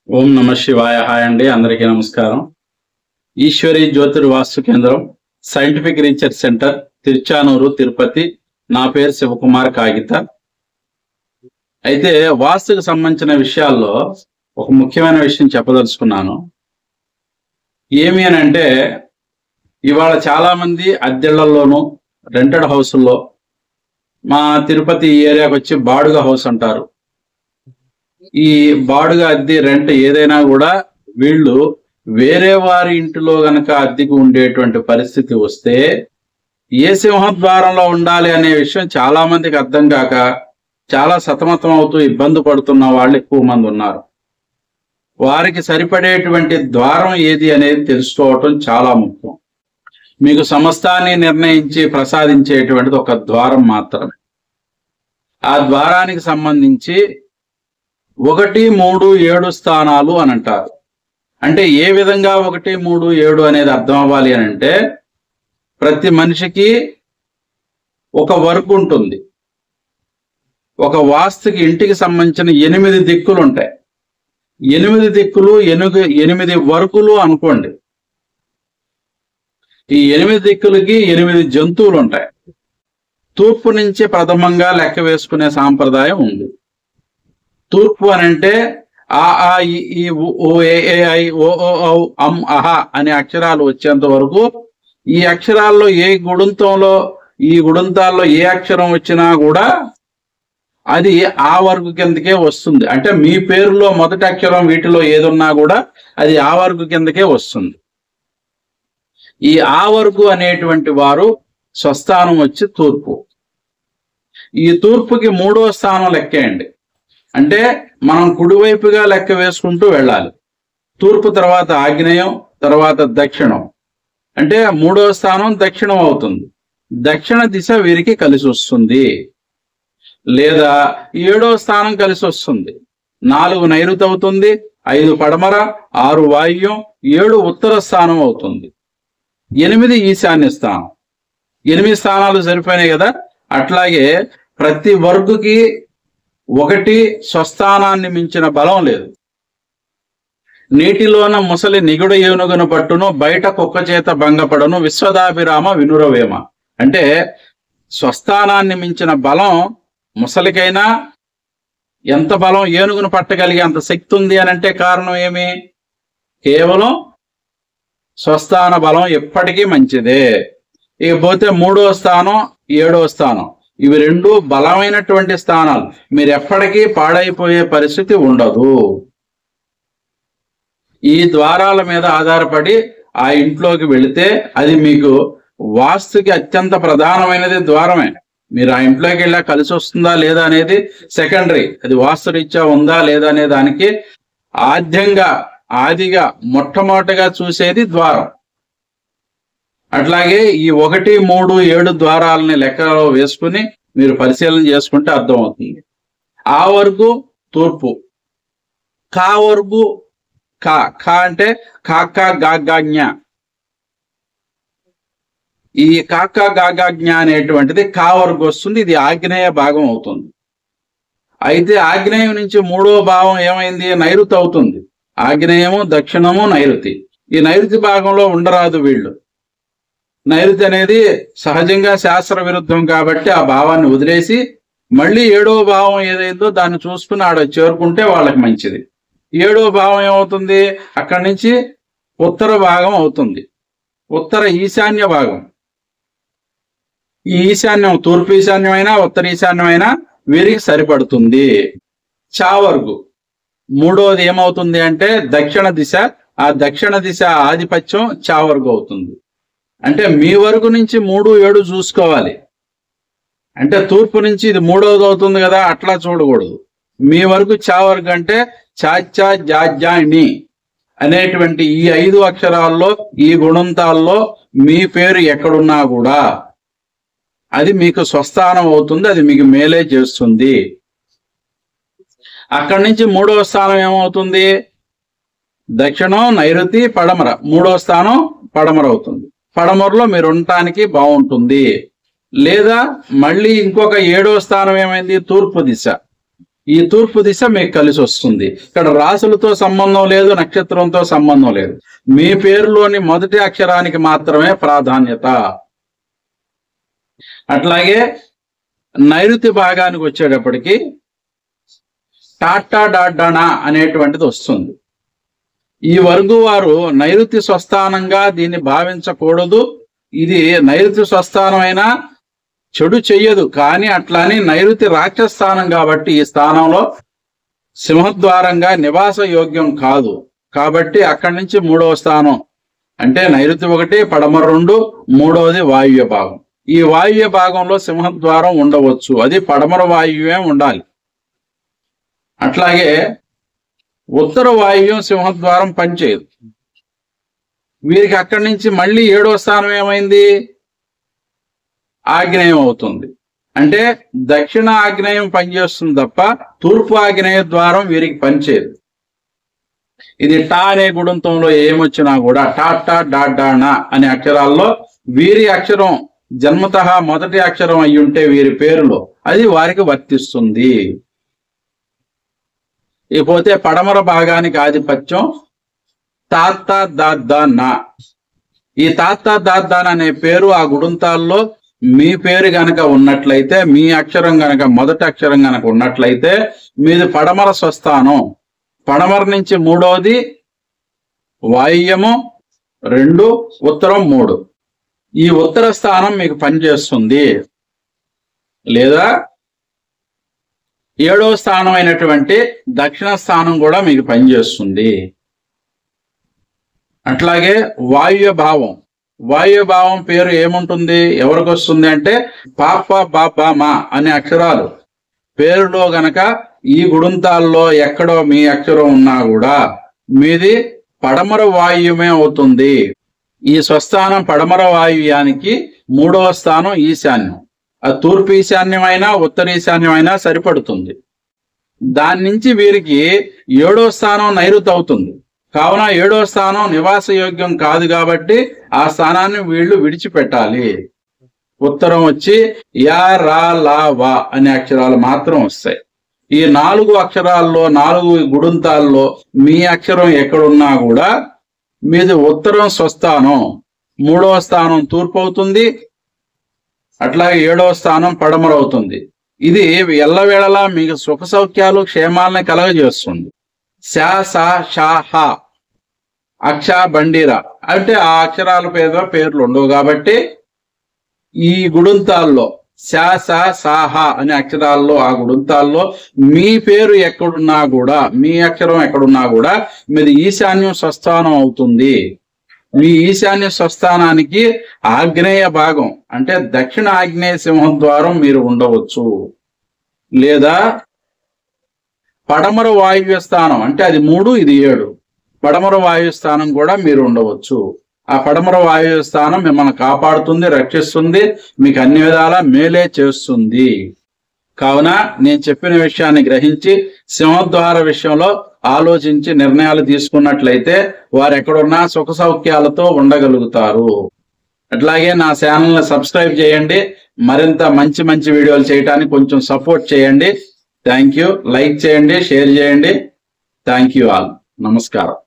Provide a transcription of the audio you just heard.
ఓం నమ శివాయ. హాయ్ అండి, అందరికీ నమస్కారం. ఈశ్వరి జ్యోతిర్వాస్తు కేంద్రం, scientific research centre, Tiruchanur, Tirupati. నా పేరు శివకుమార్ కాగిత. అయితే వాస్తుకు సంబంధించిన విషయాల్లో ఒక ముఖ్యమైన విషయం చెప్పదలుచుకున్నాను. ఏమి అని అంటే, ఇవాళ చాలా మంది అద్దెళ్లలోనూ రెంటెడ్ హౌసుల్లో, మా తిరుపతి ఏరియాకి వచ్చి బాడుగ హౌస్ అంటారు. ఈ బాడుగ అద్దె రెంట్ ఏదైనా కూడా వీళ్ళు వేరే వారి ఇంటిలో గనక అద్దెకు ఉండేటువంటి పరిస్థితి వస్తే ఏ సింహద్వారంలో ఉండాలి అనే విషయం చాలా మందికి అర్థం కాక చాలా సతమతం అవుతూ ఇబ్బంది పడుతున్న వాళ్ళు ఎక్కువ మంది ఉన్నారు. వారికి సరిపడేటువంటి ద్వారం ఏది అనేది తెలుసుకోవటం చాలా ముఖ్యం. మీకు సమస్తాన్ని నిర్ణయించి ప్రసాదించేటువంటిది ఒక ద్వారం మాత్రమే. ఆ ద్వారానికి సంబంధించి 1, 3, 7 స్థానాలు అని అంటారు. అంటే ఏ విధంగా 1, 3, 7 అనేది అర్థం అవ్వాలి అని అంటే, ప్రతి మనిషికి ఒక వర్క్ ఉంటుంది. ఒక వాస్తుకి ఇంటికి సంబంధించిన 8 దిక్కులు ఉంటాయి. 8 దిక్కులు 8 వర్కులు అనుకోండి. ఈ 8 దిక్కులకి 8 జంతువులు ఉంటాయి. తూర్పు నుంచి ప్రథమంగా లెక్క వేసుకునే సాంప్రదాయం ఉంది. తూర్పు అని అంటే ఆ ఈ ఓ ఏ ఐ ఓ ఔ అం అహ అనే అక్షరాలు వచ్చేంత వరకు ఈ అక్షరాల్లో ఈ గుణంతాల్లో ఏ అక్షరం వచ్చినా కూడా అది ఆ వర్గు కిందకే వస్తుంది. అంటే మీ పేరులో మొదటి అక్షరం వీటిలో ఏదున్నా కూడా అది ఆ వర్గు కిందకే వస్తుంది. ఈ ఆ వర్గు అనేటువంటి వారు స్వస్థానం వచ్చి తూర్పు. ఈ తూర్పుకి 3వ స్థానం లెక్కేయండి. అంటే మనం కుడివైపుగా లెక్క వేసుకుంటూ వెళ్ళాలి. తూర్పు తర్వాత ఆగ్నేయం, తర్వాత దక్షిణం. అంటే 3వ స్థానం దక్షిణం అవుతుంది. దక్షిణ దిశ వీరికి కలిసి వస్తుంది. లేదా 7వ స్థానం కలిసి వస్తుంది. 4 నైరుతి అవుతుంది, 5 పడమర, 6 వాయువ్యం, 7 ఉత్తర స్థానం అవుతుంది. 8 ఈశాన్య స్థానం. 8 స్థానాలు సరిపోయినాయి కదా. అట్లాగే ప్రతి వర్గుకి 1 స్వస్థానాన్ని మించిన బలం లేదు. నీటిలోన ముసలి నిగుడ ఏనుగును పట్టును, బయట కుక్క చేత భంగపడను, విశ్వదాభిరామ వినురవేమ. అంటే స్వస్థానాన్ని మించిన బలం ముసలికైనా, ఎంత బలం ఏనుగును పట్టగలిగే అంత శక్తి ఉంది అని అంటే కారణం ఏమి? కేవలం స్వస్థాన బలం ఎప్పటికీ మంచిదే. ఇకపోతే 3వ స్థానం, 7వ స్థానం, ఇవి 2 బలమైనటువంటి స్థానాలు. మీరు ఎప్పటికీ పాడైపోయే పరిస్థితి ఉండదు. ఈ ద్వారాల మీద ఆధారపడి ఆ ఇంట్లోకి వెళితే అది మీకు వాస్తుకి అత్యంత ప్రధానమైనది ద్వారమే. మీరు ఆ ఇంట్లోకి వెళ్ళా కలిసి వస్తుందా లేదా అనేది సెకండరీ. అది వాస్తురీత్యా ఉందా లేదా అనే దానికి ఆదిగా మొట్టమొదటిగా చూసేది ద్వారం. అట్లాగే ఈ 1, 3, 7 ద్వారాలని లెక్కలో వేసుకుని మీరు పరిశీలన చేసుకుంటే అర్థమవుతుంది. ఆ వర్గు తూర్పు, కా వర్గు కా అంటే కాక గాగాజ్ఞ. ఈ కాక గాగాజ్ఞ అనేటువంటిది కా వర్గు వస్తుంది. ఇది ఆగ్నేయ భాగం అవుతుంది. అయితే ఆగ్నేయం నుంచి 3వ భావం ఏమైంది? నైరుతి అవుతుంది. ఆగ్నేయము, దక్షిణము, నైరుతి. ఈ నైరుతి భాగంలో ఉండరాదు వీళ్ళు. నైరుతి అనేది సహజంగా శాస్త్ర విరుద్ధం కాబట్టి ఆ భావాన్ని వదిలేసి మళ్ళీ 7వ భావం ఏదైందో దాన్ని చూసుకుని ఆడ చేరుకుంటే వాళ్ళకి మంచిది. 7వ భావం ఏమవుతుంది? అక్కడి నుంచి ఉత్తర భాగం అవుతుంది. ఉత్తర ఈశాన్య భాగం. ఈ ఈశాన్యం తూర్పు ఈశాన్యమైనా ఉత్తర ఈశాన్యమైనా వీరికి సరిపడుతుంది. చావర్గు 3వది ఏమవుతుంది అంటే దక్షిణ దిశ. ఆ దక్షిణ దిశ ఆధిపత్యం చావర్గు అవుతుంది. అంటే మీ వరకు నుంచి 3, 7 చూసుకోవాలి. అంటే తూర్పు నుంచి ఇది 3వది అవుతుంది కదా, అట్లా చూడకూడదు. మీ వరకు చావర్గు అంటే చాచా జాజాని అనేటువంటి ఈ 5 అక్షరాల్లో, ఈ గుణంతాల్లో మీ పేరు ఎక్కడున్నా కూడా అది మీకు స్వస్థానం అవుతుంది. అది మీకు మేలే చేస్తుంది. అక్కడి నుంచి 3వ స్థానం ఏమవుతుంది? దక్షిణం, నైరుతి, పడమర. 3వ స్థానం పడమర అవుతుంది. పడమరలో మీరు ఉండటానికి బాగుంటుంది. లేదా మళ్ళీ ఇంకొక 7వ స్థానం ఏమైంది? తూర్పు దిశ. ఈ తూర్పు దిశ మీకు కలిసి వస్తుంది. ఇక్కడ రాసులతో సంబంధం లేదు, నక్షత్రంతో సంబంధం లేదు. మీ పేరులోని మొదటి అక్షరానికి మాత్రమే ప్రాధాన్యత. అట్లాగే నైరుతి భాగానికి వచ్చేటప్పటికి టాటా డాడానా అనేటువంటిది వస్తుంది. ఈ వర్గు వారు నైరుతి స్వస్థానంగా దీన్ని భావించకూడదు. ఇది నైరుతి స్వస్థానమైనా చెడు చెయ్యదు, కానీ అట్లాని నైరుతి రాక్షస్థానం కాబట్టి ఈ స్థానంలో సింహద్వారంగా నివాస యోగ్యం కాదు. కాబట్టి అక్కడి నుంచి 3వ స్థానం అంటే నైరుతి 1, పడమర 2, 3వది వాయువ్య భాగం. ఈ వాయువ్య భాగంలో సింహద్వారం ఉండవచ్చు, అది పడమర వాయువ్యం ఉండాలి. అట్లాగే ఉత్తర వాయువ్యం సింహద్వారం పనిచేయదు. వీరికి అక్కడి నుంచి మళ్ళీ 7వ స్థానం ఏమైంది? ఆగ్నేయం అవుతుంది. అంటే దక్షిణ ఆగ్నేయం పనిచేస్తుంది తప్ప తూర్పు ఆగ్నేయ ద్వారం వీరికి పనిచేయదు. ఇది టా అనే గుణంతంలో ఏమొచ్చినా కూడా టాటా డాడానా అనే అక్షరాల్లో వీరి అక్షరం జన్మతః మొదటి అక్షరం అయి ఉంటే వీరి పేరులో అది వారికి వర్తిస్తుంది. ఇకపోతే పడమర భాగానికి ఆధిపత్యం తాత్తా దాద్దానా. ఈ తాత్తా దాద్దాన్ అనే పేరు ఆ గుణంతాల్లో మీ పేరు గనక ఉన్నట్లయితే, మీ అక్షరం గనక మొదటి అక్షరం గనక ఉన్నట్లయితే మీది పడమర స్వస్థానం. పడమర నుంచి 3వది వాయువ్యము 2, ఉత్తరం 3. ఈ ఉత్తర స్థానం మీకు పనిచేస్తుంది. లేదా 7వ స్థానం అయినటువంటి దక్షిణ స్థానం కూడా మీకు పనిచేస్తుంది. అట్లాగే వాయువ్య భావం, వాయువ్య భావం పేరు ఏముంటుంది, ఎవరికి వస్తుంది అంటే పాప బాబా మా అనే అక్షరాలు పేరులో గనక ఈ గుణంతాల్లో ఎక్కడో మీ అక్షరం ఉన్నా కూడా మీది పడమర వాయువ్యమే అవుతుంది. ఈ స్వస్థానం పడమర వాయువ్యానికి 3వ స్థానం ఈశాన్యం. అది తూర్పు ఈశాన్యమైనా ఉత్తర ఈశాన్యమైనా సరిపడుతుంది. దాని నుంచి వీరికి 7వ స్థానం నైరుతి అవుతుంది. కావున 7వ స్థానం నివాస యోగ్యం కాదు కాబట్టి ఆ స్థానాన్ని వీళ్ళు విడిచిపెట్టాలి. ఉత్తరం వచ్చి యా రా లా వా అనే అక్షరాలు మాత్రం వస్తాయి. ఈ 4 అక్షరాల్లో 4 గుణంతాల్లో మీ అక్షరం ఎక్కడున్నా కూడా మీది ఉత్తరం స్వస్థానం, 3వ స్థానం తూర్పు అవుతుంది. అట్లాగే 7వ స్థానం పడమర అవుతుంది. ఇది ఎల్లవేళలా మీకు సుఖ సౌఖ్యాలు క్షేమాలని కలగజేస్తుంది. శా సా షా హా అక్ష బండీరా అంటే ఆ అక్షరాల పేర్లు ఉండవు కాబట్టి ఈ గుణంతాల్లో శా సా సాహా అనే అక్షరాల్లో ఆ గుణంతాల్లో మీ పేరు ఎక్కడున్నా కూడా, మీ అక్షరం ఎక్కడున్నా కూడా మీది ఈశాన్యం స్వస్థానం అవుతుంది. మీ ఈశాన్య స్వస్థానానికి ఆగ్నేయ భాగం అంటే దక్షిణ ఆగ్నేయ సింహద్వారం మీరు ఉండవచ్చు. లేదా పడమర వాయువ్య స్థానం అంటే అది 3, ఇది 7, పడమర వాయు స్థానం కూడా మీరు ఉండవచ్చు. ఆ పడమర వాయు స్థానం మిమ్మల్ని కాపాడుతుంది, రక్షిస్తుంది, మీకు అన్ని విధాలా మేలే చేస్తుంది. కావున నేను చెప్పిన విషయాన్ని గ్రహించి సింహద్వార విషయంలో ఆలోచించి నిర్ణయాలు తీసుకున్నట్లయితే వారు ఎక్కడున్నా సుఖ సౌఖ్యాలతో ఉండగలుగుతారు. అట్లాగే నా ఛానల్ని సబ్స్క్రైబ్ చేయండి. మరింత మంచి మంచి వీడియోలు చేయడానికి కొంచెం సపోర్ట్ చేయండి. Thank you. లైక్ చేయండి, షేర్ చేయండి. Thank you all. నమస్కారం.